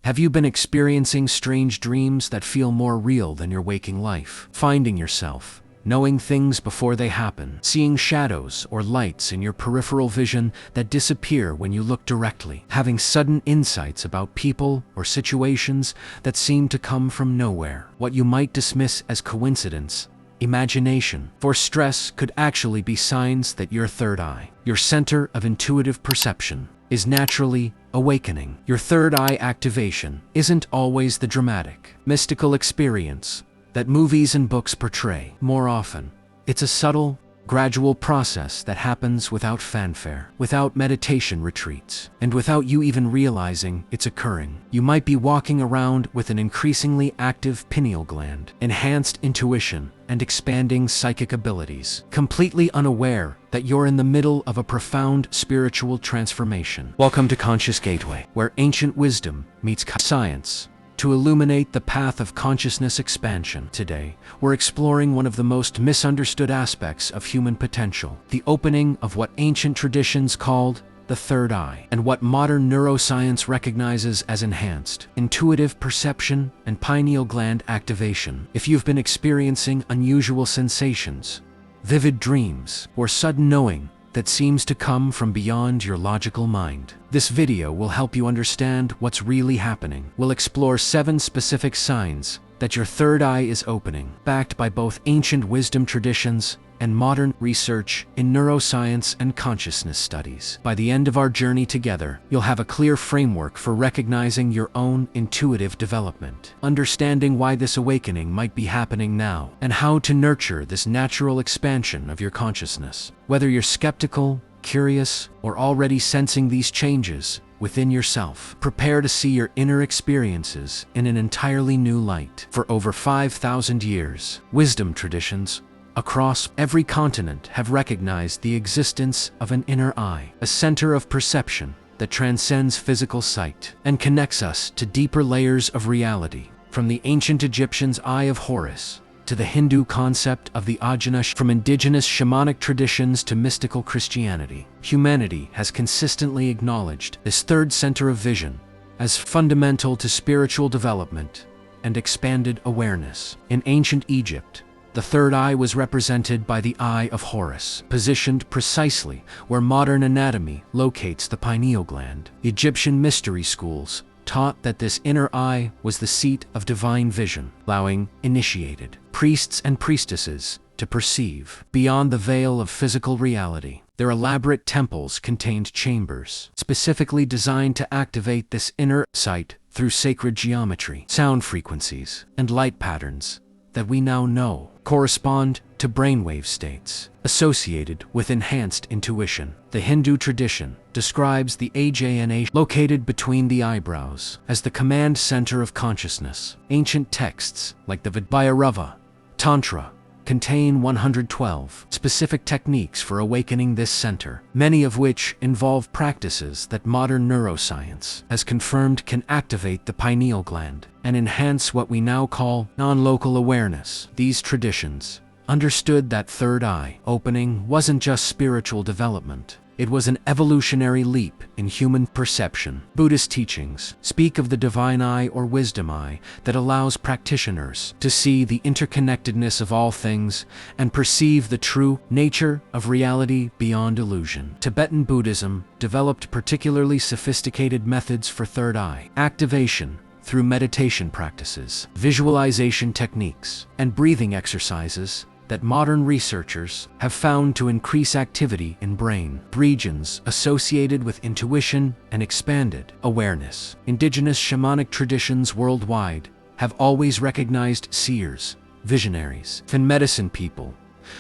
Have you been experiencing strange dreams that feel more real than your waking life? Finding yourself knowing things before they happen, seeing shadows or lights in your peripheral vision that disappear when you look directly, having sudden insights about people or situations that seem to come from nowhere. What you might dismiss as coincidence, imagination, or stress could actually be signs that your third eye, your center of intuitive perception, is naturally awakening. Your third eye activation isn't always the dramatic, mystical experience that movies and books portray. More often, it's a subtle, gradual process that happens without fanfare, without meditation retreats, and without you even realizing it's occurring. You might be walking around with an increasingly active pineal gland, enhanced intuition, and expanding psychic abilities, completely unaware that you're in the middle of a profound spiritual transformation. Welcome to Conscious Gateway, where ancient wisdom meets science to illuminate the path of consciousness expansion. Today, we're exploring one of the most misunderstood aspects of human potential, the opening of what ancient traditions called the third eye, and what modern neuroscience recognizes as enhanced intuitive perception and pineal gland activation. If you've been experiencing unusual sensations, vivid dreams, or sudden knowing that seems to come from beyond your logical mind, this video will help you understand what's really happening. We'll explore 7 specific signs that your third eye is opening, backed by both ancient wisdom traditions and modern research in neuroscience and consciousness studies. By the end of our journey together, you'll have a clear framework for recognizing your own intuitive development, understanding why this awakening might be happening now, and how to nurture this natural expansion of your consciousness. Whether you're skeptical, curious, or already sensing these changes within yourself, prepare to see your inner experiences in an entirely new light. For over 5,000 years, wisdom traditions across every continent have recognized the existence of an inner eye, a center of perception that transcends physical sight and connects us to deeper layers of reality. From the ancient Egyptians' Eye of Horus to the Hindu concept of the Ajna, from indigenous shamanic traditions to mystical Christianity, humanity has consistently acknowledged this third center of vision as fundamental to spiritual development and expanded awareness. In ancient Egypt, the third eye was represented by the Eye of Horus, positioned precisely where modern anatomy locates the pineal gland. Egyptian mystery schools taught that this inner eye was the seat of divine vision, allowing initiated priests and priestesses to perceive beyond the veil of physical reality. Their elaborate temples contained chambers specifically designed to activate this inner sight through sacred geometry, sound frequencies, and light patterns that we now know correspond to brainwave states associated with enhanced intuition. The Hindu tradition describes the Ajna, located between the eyebrows, as the command center of consciousness. Ancient texts like the Bhairava Tantra contain 112 specific techniques for awakening this center, many of which involve practices that modern neuroscience has confirmed can activate the pineal gland and enhance what we now call non-local awareness. These traditions understood that third eye opening wasn't just spiritual development. It was an evolutionary leap in human perception. Buddhist teachings speak of the divine eye or wisdom eye that allows practitioners to see the interconnectedness of all things and perceive the true nature of reality beyond illusion. Tibetan Buddhism developed particularly sophisticated methods for third eye activation through meditation practices, visualization techniques, and breathing exercises that modern researchers have found to increase activity in brain regions associated with intuition and expanded awareness. Indigenous shamanic traditions worldwide have always recognized seers, visionaries, and medicine people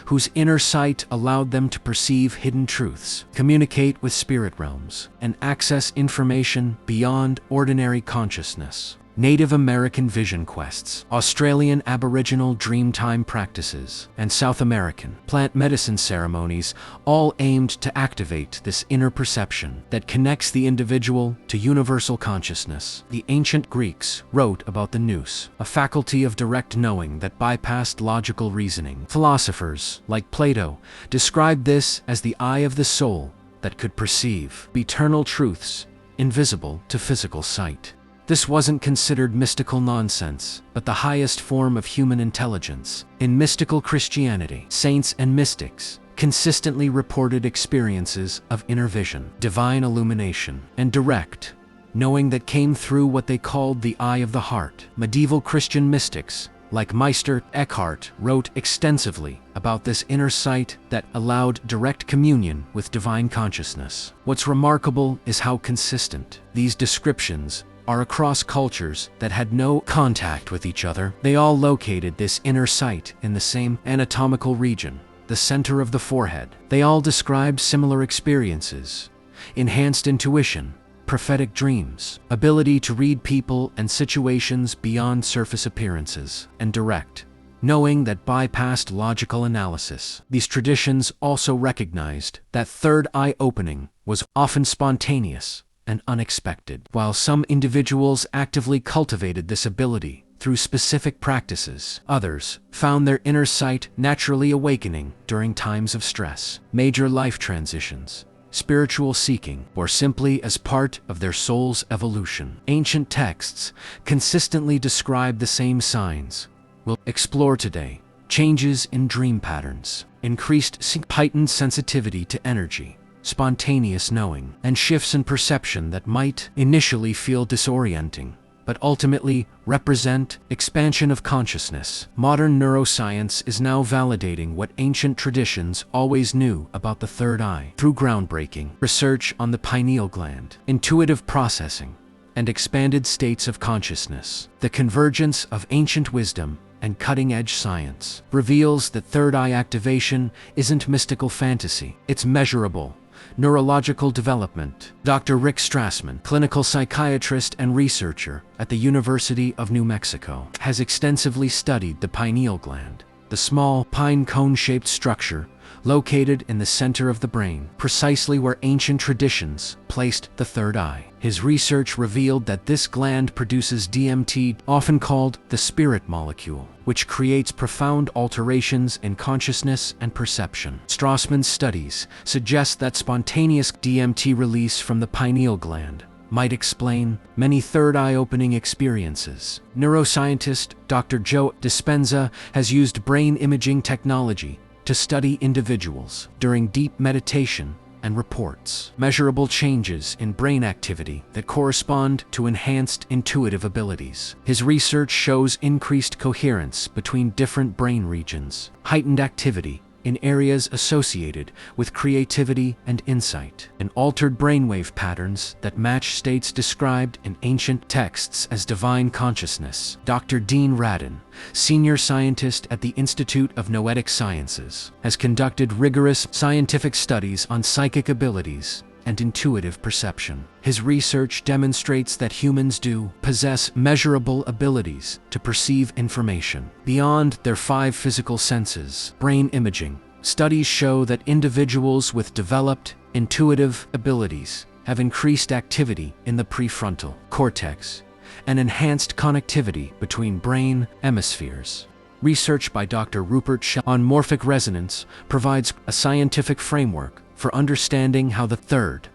whose inner sight allowed them to perceive hidden truths, communicate with spirit realms, and access information beyond ordinary consciousness. Native American vision quests, Australian Aboriginal dreamtime practices, and South American plant medicine ceremonies all aimed to activate this inner perception that connects the individual to universal consciousness. The ancient Greeks wrote about the nous, a faculty of direct knowing that bypassed logical reasoning. Philosophers like Plato described this as the eye of the soul that could perceive eternal truths invisible to physical sight. This wasn't considered mystical nonsense, but the highest form of human intelligence. In mystical Christianity, saints and mystics consistently reported experiences of inner vision, divine illumination, and direct knowing that came through what they called the eye of the heart. Medieval Christian mystics like Meister Eckhart wrote extensively about this inner sight that allowed direct communion with divine consciousness. What's remarkable is how consistent these descriptions are across cultures that had no contact with each other. They all located this inner sight in the same anatomical region, the center of the forehead. They all described similar experiences: enhanced intuition, prophetic dreams, ability to read people and situations beyond surface appearances, and direct knowing that bypassed logical analysis. These traditions also recognized that third eye opening was often spontaneous and unexpected. While some individuals actively cultivated this ability through specific practices, others found their inner sight naturally awakening during times of stress, major life transitions, spiritual seeking, or simply as part of their soul's evolution. Ancient texts consistently describe the same signs. We'll explore today changes in dream patterns, increased heightened sensitivity to energy, spontaneous knowing, and shifts in perception that might initially feel disorienting, but ultimately represent expansion of consciousness. Modern neuroscience is now validating what ancient traditions always knew about the third eye through groundbreaking research on the pineal gland, intuitive processing, and expanded states of consciousness. The convergence of ancient wisdom and cutting-edge science reveals that third eye activation isn't mystical fantasy, it's measurable neurological development. Dr. Rick Strassman, clinical psychiatrist and researcher at the University of New Mexico, has extensively studied the pineal gland, the small pine cone-shaped structure located in the center of the brain, precisely where ancient traditions placed the third eye. His research revealed that this gland produces DMT, often called the spirit molecule, which creates profound alterations in consciousness and perception. Strassman's studies suggest that spontaneous DMT release from the pineal gland might explain many third eye opening experiences. Neuroscientist Dr. Joe Dispenza has used brain imaging technology to study individuals during deep meditation and reports measurable changes in brain activity that correspond to enhanced intuitive abilities. His research shows increased coherence between different brain regions, heightened activity in areas associated with creativity and insight, and altered brainwave patterns that match states described in ancient texts as divine consciousness. Dr. Dean Radin, senior scientist at the Institute of Noetic Sciences, has conducted rigorous scientific studies on psychic abilities and intuitive perception. His research demonstrates that humans do possess measurable abilities to perceive information beyond their 5 physical senses. Brain imaging studies show that individuals with developed intuitive abilities have increased activity in the prefrontal cortex and enhanced connectivity between brain hemispheres. Research by Dr. Rupert Shell on morphic resonance provides a scientific framework for understanding how the third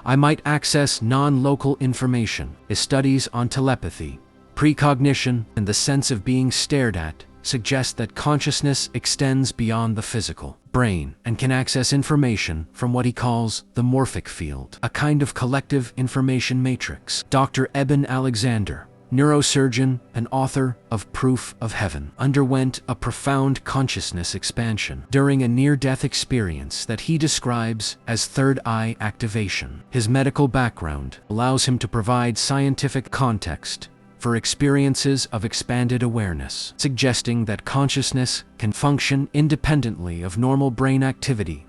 eye might access non-local information. His studies on telepathy, precognition, and the sense of being stared at suggest that consciousness extends beyond the physical brain and can access information from what he calls the morphic field, a kind of collective information matrix. Dr. Eben Alexander, neurosurgeon and author of Proof of Heaven, underwent a profound consciousness expansion during a near-death experience that he describes as third eye activation. His medical background allows him to provide scientific context for experiences of expanded awareness, suggesting that consciousness can function independently of normal brain activity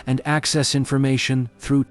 and access information through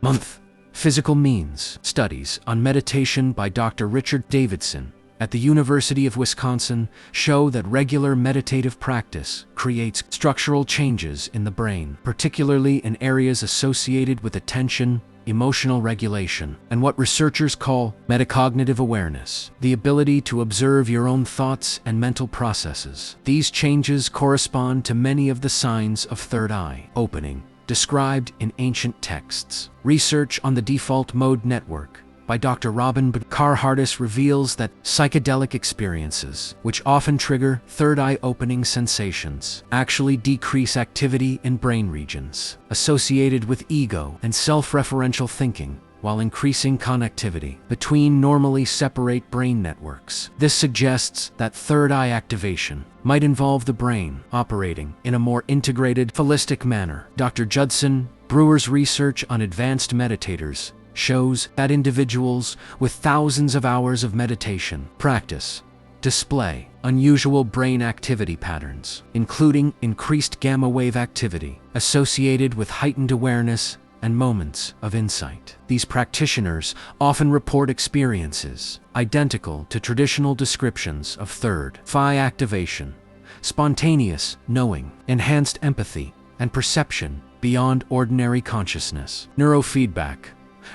physical means. Studies on meditation by Dr. Richard Davidson at the University of Wisconsin show that regular meditative practice creates structural changes in the brain, particularly in areas associated with attention, emotional regulation, and what researchers call metacognitive awareness, the ability to observe your own thoughts and mental processes. These changes correspond to many of the signs of third eye opening described in ancient texts. Research on the default mode network by Dr. Robin Carhart reveals that psychedelic experiences, which often trigger third eye opening sensations, actually decrease activity in brain regions associated with ego and self-referential thinking, while increasing connectivity between normally separate brain networks. This suggests that third eye activation might involve the brain operating in a more integrated, holistic manner. Dr. Judson Brewer's research on advanced meditators shows that individuals with thousands of hours of meditation practice display unusual brain activity patterns, including increased gamma wave activity associated with heightened awareness and moments of insight. These practitioners often report experiences identical to traditional descriptions of third eye activation: spontaneous knowing, enhanced empathy, and perception beyond ordinary consciousness. Neurofeedback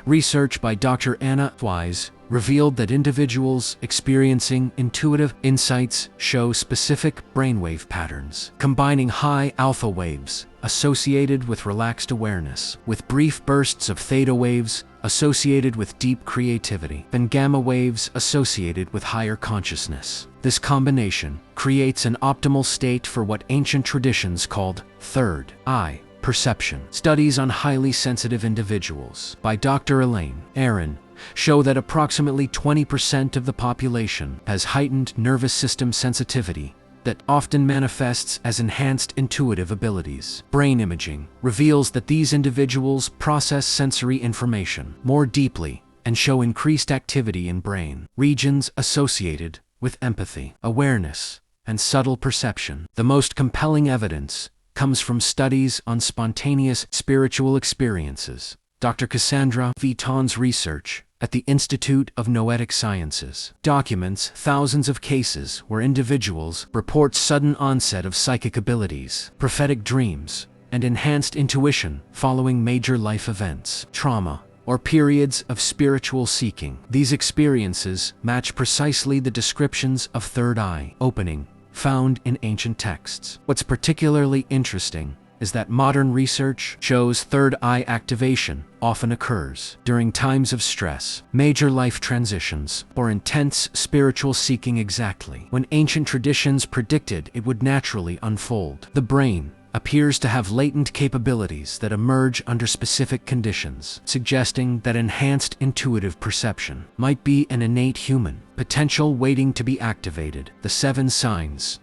research by Dr. Anna Wise revealed that individuals experiencing intuitive insights show specific brainwave patterns, combining high alpha waves associated with relaxed awareness, with brief bursts of theta waves associated with deep creativity, and gamma waves associated with higher consciousness. This combination creates an optimal state for what ancient traditions called third eye perception. Studies on highly sensitive individuals by Dr. Elaine Aaron show that approximately 20% of the population has heightened nervous system sensitivity that often manifests as enhanced intuitive abilities. Brain imaging reveals that these individuals process sensory information more deeply and show increased activity in brain regions associated with empathy, awareness, and subtle perception. The most compelling evidence comes from studies on spontaneous spiritual experiences. Dr. Cassandra Viton's research at the Institute of Noetic Sciences documents thousands of cases where individuals report sudden onset of psychic abilities, prophetic dreams, and enhanced intuition following major life events, trauma, or periods of spiritual seeking. These experiences match precisely the descriptions of third eye opening found in ancient texts. What's particularly interesting is that modern research shows third eye activation often occurs during times of stress, major life transitions, or intense spiritual seeking, exactly when ancient traditions predicted it would naturally unfold. The brain appears to have latent capabilities that emerge under specific conditions, suggesting that enhanced intuitive perception might be an innate human potential waiting to be activated. The 7 signs,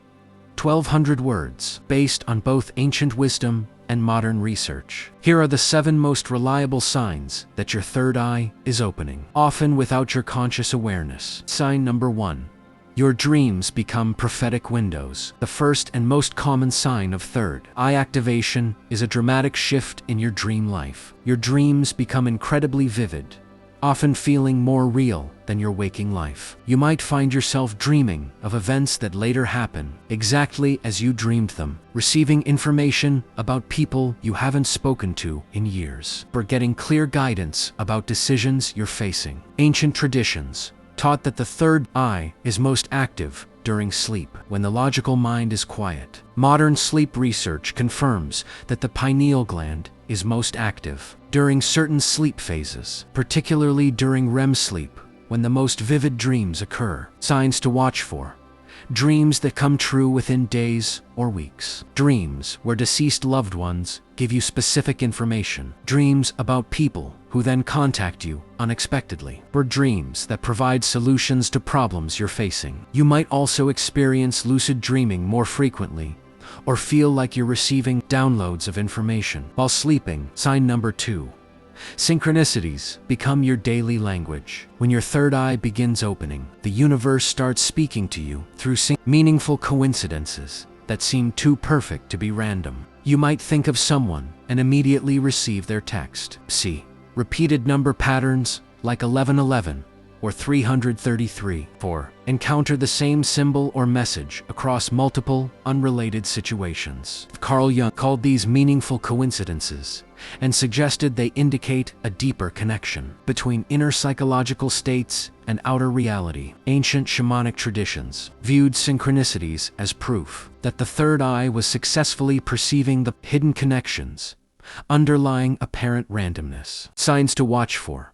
1,200 words, based on both ancient wisdom and modern research. Here are the 7 most reliable signs that your third eye is opening, often without your conscious awareness. Sign number 1. Your dreams become prophetic windows. The first and most common sign of third eye activation is a dramatic shift in your dream life. Your dreams become incredibly vivid, often feeling more real than your waking life. You might find yourself dreaming of events that later happen exactly as you dreamed them, receiving information about people you haven't spoken to in years, or getting clear guidance about decisions you're facing. Ancient traditions taught that the third eye is most active during sleep, when the logical mind is quiet. Modern sleep research confirms that the pineal gland is most active during certain sleep phases, particularly during REM sleep, when the most vivid dreams occur. Signs to watch for: dreams that come true within days or weeks. Dreams where deceased loved ones give you specific information. Dreams about people who then contact you unexpectedly. Or dreams that provide solutions to problems you're facing. You might also experience lucid dreaming more frequently, or feel like you're receiving downloads of information while sleeping. Sign number 2. Synchronicities become your daily language. When your third eye begins opening, the universe starts speaking to you through meaningful coincidences that seem too perfect to be random. You might think of someone and immediately receive their text. See repeated number patterns like 1111 or 333. 4. Encounter the same symbol or message across multiple, unrelated situations. Carl Jung called these meaningful coincidences and suggested they indicate a deeper connection between inner psychological states and outer reality. Ancient shamanic traditions viewed synchronicities as proof that the third eye was successfully perceiving the hidden connections underlying apparent randomness. Signs to watch for: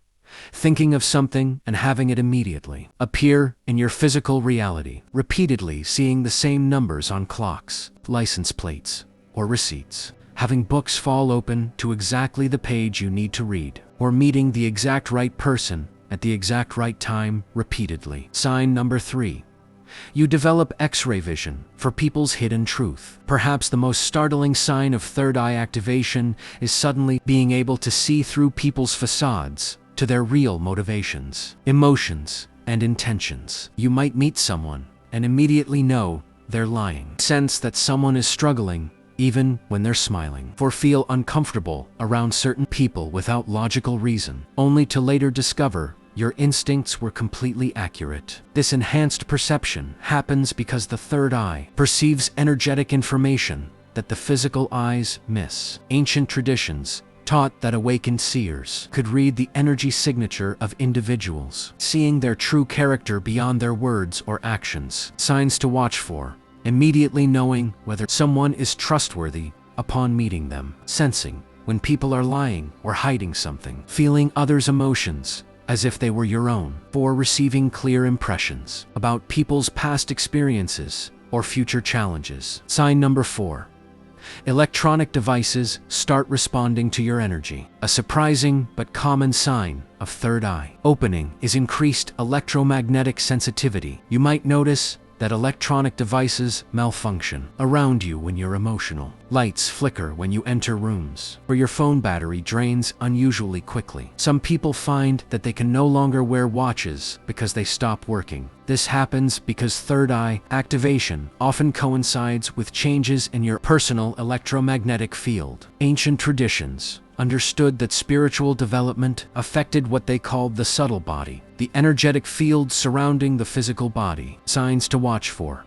thinking of something and having it immediately appear in your physical reality, repeatedly seeing the same numbers on clocks, license plates, or receipts, having books fall open to exactly the page you need to read, or meeting the exact right person at the exact right time repeatedly. Sign number 3. You develop X-ray vision for people's hidden truth. Perhaps the most startling sign of third eye activation is suddenly being able to see through people's facades to their real motivations, emotions, and intentions. You might meet someone and immediately know they're lying. Sense that someone is struggling even when they're smiling, or feel uncomfortable around certain people without logical reason, only to later discover your instincts were completely accurate. This enhanced perception happens because the third eye perceives energetic information that the physical eyes miss. Ancient traditions taught that awakened seers could read the energy signature of individuals, seeing their true character beyond their words or actions. Signs to watch for: immediately knowing whether someone is trustworthy upon meeting them, sensing when people are lying or hiding something, feeling others' emotions as if they were your own, or receiving clear impressions about people's past experiences or future challenges. Sign number 4. Electronic devices start responding to your energy. A surprising but common sign of third eye opening is increased electromagnetic sensitivity. You might notice that electronic devices malfunction around you when you're emotional. Lights flicker when you enter rooms, or your phone battery drains unusually quickly. Some people find that they can no longer wear watches because they stop working. This happens because third eye activation often coincides with changes in your personal electromagnetic field. Ancient traditions understood that spiritual development affected what they called the subtle body, the energetic field surrounding the physical body. Signs to watch for: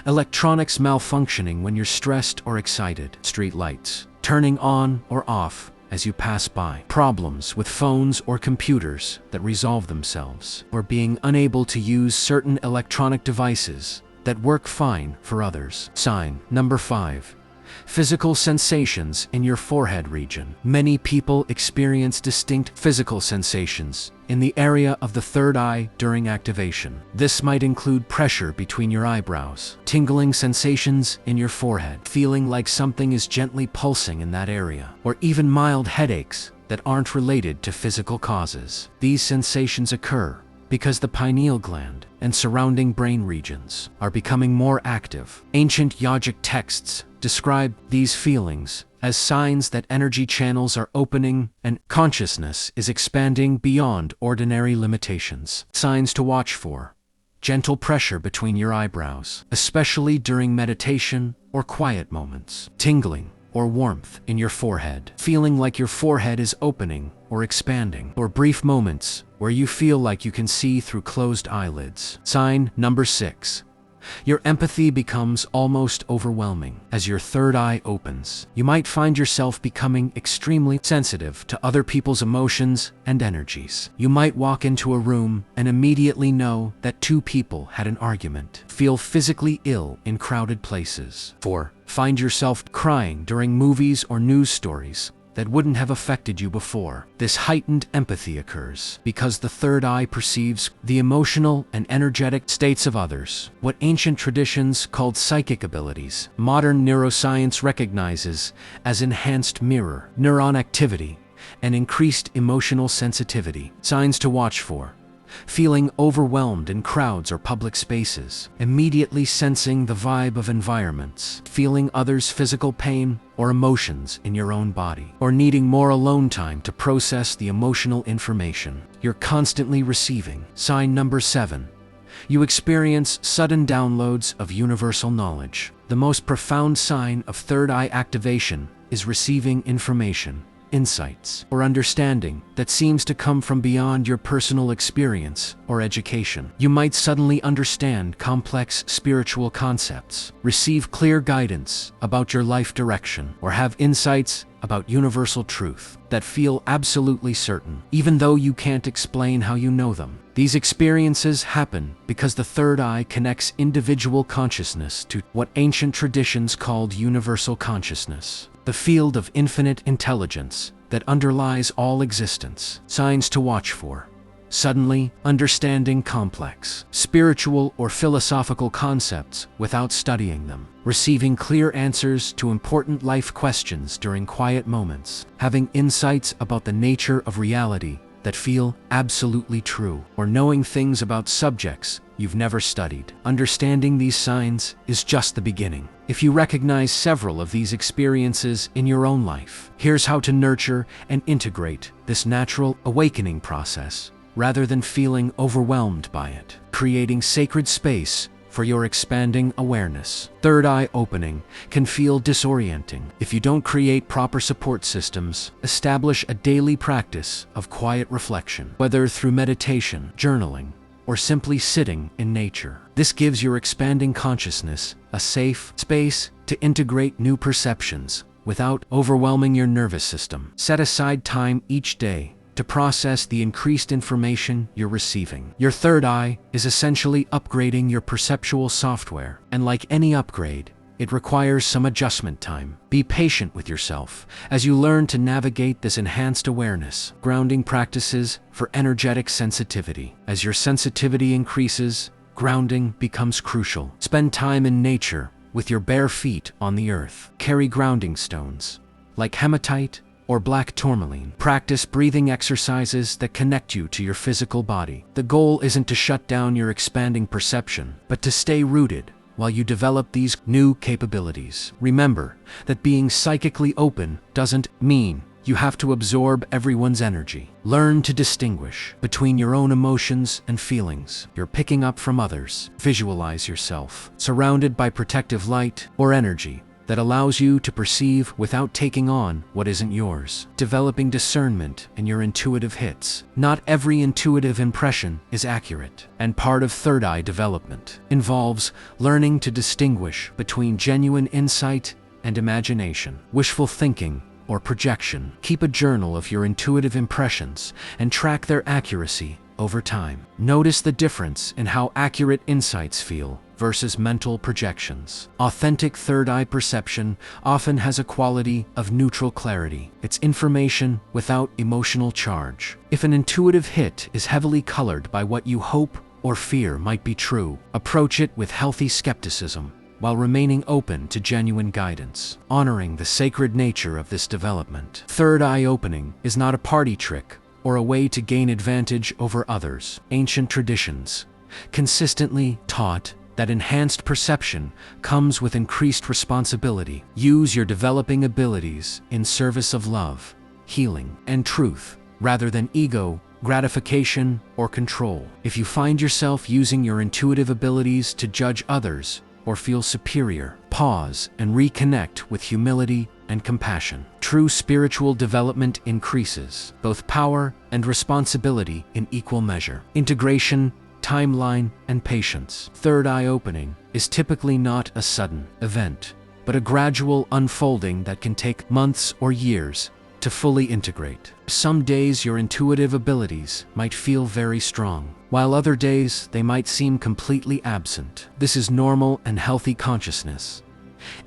electronics malfunctioning when you're stressed or excited, street lights turning on or off as you pass by, problems with phones or computers that resolve themselves, or being unable to use certain electronic devices that work fine for others. Sign number 5. Physical sensations in your forehead region. Many people experience distinct physical sensations in the area of the third eye during activation. This might include pressure between your eyebrows, tingling sensations in your forehead, feeling like something is gently pulsing in that area, or even mild headaches that aren't related to physical causes. These sensations occur because the pineal gland and surrounding brain regions are becoming more active. Ancient yogic texts describe these feelings as signs that energy channels are opening and consciousness is expanding beyond ordinary limitations. Signs to watch for: gentle pressure between your eyebrows, especially during meditation or quiet moments, tingling or warmth in your forehead, feeling like your forehead is opening or expanding, or brief moments where you feel like you can see through closed eyelids. Sign number 6. Your empathy becomes almost overwhelming as your third eye opens. You might find yourself becoming extremely sensitive to other people's emotions and energies. You might walk into a room and immediately know that 2 people had an argument, feel physically ill in crowded places, or find yourself crying during movies or news stories that wouldn't have affected you before. This heightened empathy occurs because the third eye perceives the emotional and energetic states of others. What ancient traditions called psychic abilities, modern neuroscience recognizes as enhanced mirror neuron activity and increased emotional sensitivity. Signs to watch for: feeling overwhelmed in crowds or public spaces, immediately sensing the vibe of environments, feeling others' physical pain or emotions in your own body, or needing more alone time to process the emotional information you're constantly receiving. Sign number 7. You experience sudden downloads of universal knowledge. The most profound sign of third eye activation is receiving information, insights, or understanding that seems to come from beyond your personal experience or education. You might suddenly understand complex spiritual concepts, receive clear guidance about your life direction, or have insights about universal truth that feel absolutely certain, even though you can't explain how you know them. These experiences happen because the third eye connects individual consciousness to what ancient traditions called universal consciousness, the field of infinite intelligence that underlies all existence. Signs to watch for. Suddenly understanding complex, spiritual or philosophical concepts without studying them. Receiving clear answers to important life questions during quiet moments. Having insights about the nature of reality that feel absolutely true. Or knowing things about subjects you've never studied. Understanding these signs is just the beginning. If you recognize several of these experiences in your own life, here's how to nurture and integrate this natural awakening process rather than feeling overwhelmed by it. Creating sacred space for your expanding awareness. Third eye opening can feel disorienting if you don't create proper support systems. Establish a daily practice of quiet reflection, whether through meditation, journaling, or simply sitting in nature. This gives your expanding consciousness a safe space to integrate new perceptions without overwhelming your nervous system. Set aside time each day to process the increased information you're receiving. Your third eye is essentially upgrading your perceptual software, and like any upgrade, it requires some adjustment time. Be patient with yourself as you learn to navigate this enhanced awareness. Grounding practices for energetic sensitivity. As your sensitivity increases, grounding becomes crucial. Spend time in nature with your bare feet on the earth. Carry grounding stones like hematite or black tourmaline. Practice breathing exercises that connect you to your physical body. The goal isn't to shut down your expanding perception, but to stay rooted while you develop these new capabilities. Remember that being psychically open doesn't mean you have to absorb everyone's energy. Learn to distinguish between your own emotions and feelings you're picking up from others. Visualize yourself surrounded by protective light or energy that allows you to perceive without taking on what isn't yours. Developing discernment in your intuitive hits. Not every intuitive impression is accurate, and part of third eye development involves learning to distinguish between genuine insight and imagination, wishful thinking, or projection. Keep a journal of your intuitive impressions and track their accuracy over time. Notice the difference in how accurate insights feel versus mental projections. Authentic third eye perception often has a quality of neutral clarity. It's information without emotional charge. If an intuitive hit is heavily colored by what you hope or fear might be true, approach it with healthy skepticism while remaining open to genuine guidance, honoring the sacred nature of this development. Third eye opening is not a party trick or a way to gain advantage over others. Ancient traditions consistently taught that enhanced perception comes with increased responsibility. Use your developing abilities in service of love, healing, and truth, rather than ego, gratification, or control. If you find yourself using your intuitive abilities to judge others or feel superior, pause and reconnect with humility and compassion. True spiritual development increases both power and responsibility in equal measure. Integration, timeline, and patience. Third eye opening is typically not a sudden event, but a gradual unfolding that can take months or years to fully integrate. Some days your intuitive abilities might feel very strong, while other days they might seem completely absent. This is normal and healthy consciousness.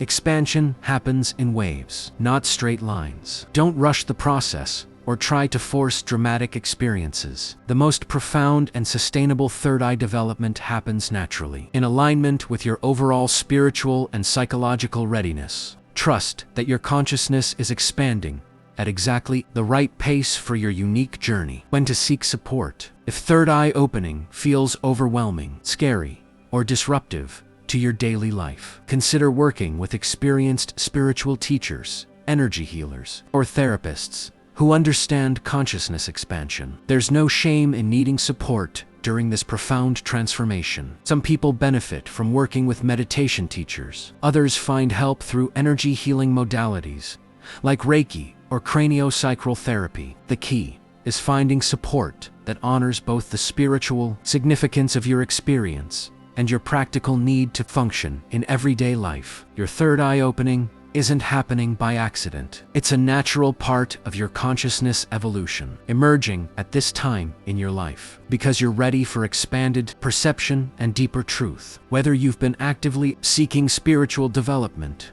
Expansion happens in waves, not straight lines. Don't rush the process or try to force dramatic experiences. The most profound and sustainable third eye development happens naturally, in alignment with your overall spiritual and psychological readiness. Trust that your consciousness is expanding at exactly the right pace for your unique journey. When to seek support. If third eye opening feels overwhelming, scary, or disruptive to your daily life, consider working with experienced spiritual teachers, energy healers, or therapists who understand consciousness expansion. There's no shame in needing support during this profound transformation. Some people benefit from working with meditation teachers. Others find help through energy healing modalities, like Reiki or craniosacral therapy. The key is finding support that honors both the spiritual significance of your experience and your practical need to function in everyday life. Your third eye opening isn't happening by accident. It's a natural part of your consciousness evolution, emerging at this time in your life, because you're ready for expanded perception and deeper truth. Whether you've been actively seeking spiritual development,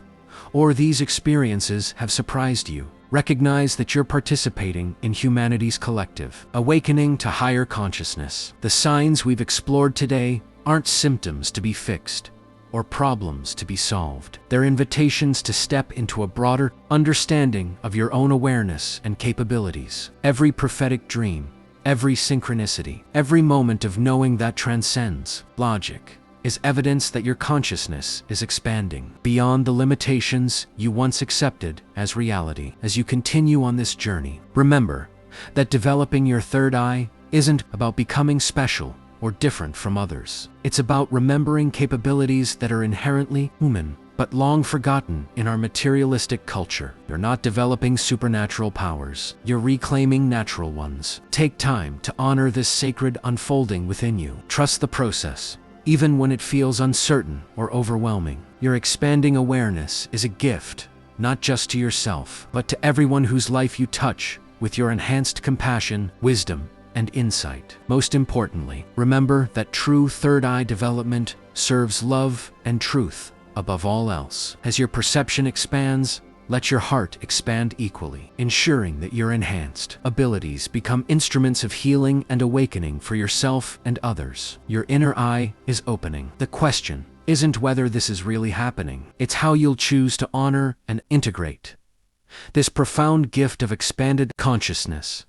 or these experiences have surprised you, recognize that you're participating in humanity's collective awakening to higher consciousness. The signs we've explored today aren't symptoms to be fixed or problems to be solved. They're invitations to step into a broader understanding of your own awareness and capabilities. Every prophetic dream, every synchronicity, every moment of knowing that transcends logic is evidence that your consciousness is expanding beyond the limitations you once accepted as reality. As you continue on this journey, remember that developing your third eye isn't about becoming special or different from others. It's about remembering capabilities that are inherently human, but long forgotten in our materialistic culture. You're not developing supernatural powers, you're reclaiming natural ones. Take time to honor this sacred unfolding within you. Trust the process, even when it feels uncertain or overwhelming. Your expanding awareness is a gift, not just to yourself, but to everyone whose life you touch with your enhanced compassion, wisdom, and insight. Most importantly, remember that true third eye development serves love and truth above all else. As your perception expands, let your heart expand equally, ensuring that your enhanced abilities become instruments of healing and awakening for yourself and others. Your inner eye is opening. The question isn't whether this is really happening, it's how you'll choose to honor and integrate this profound gift of expanded consciousness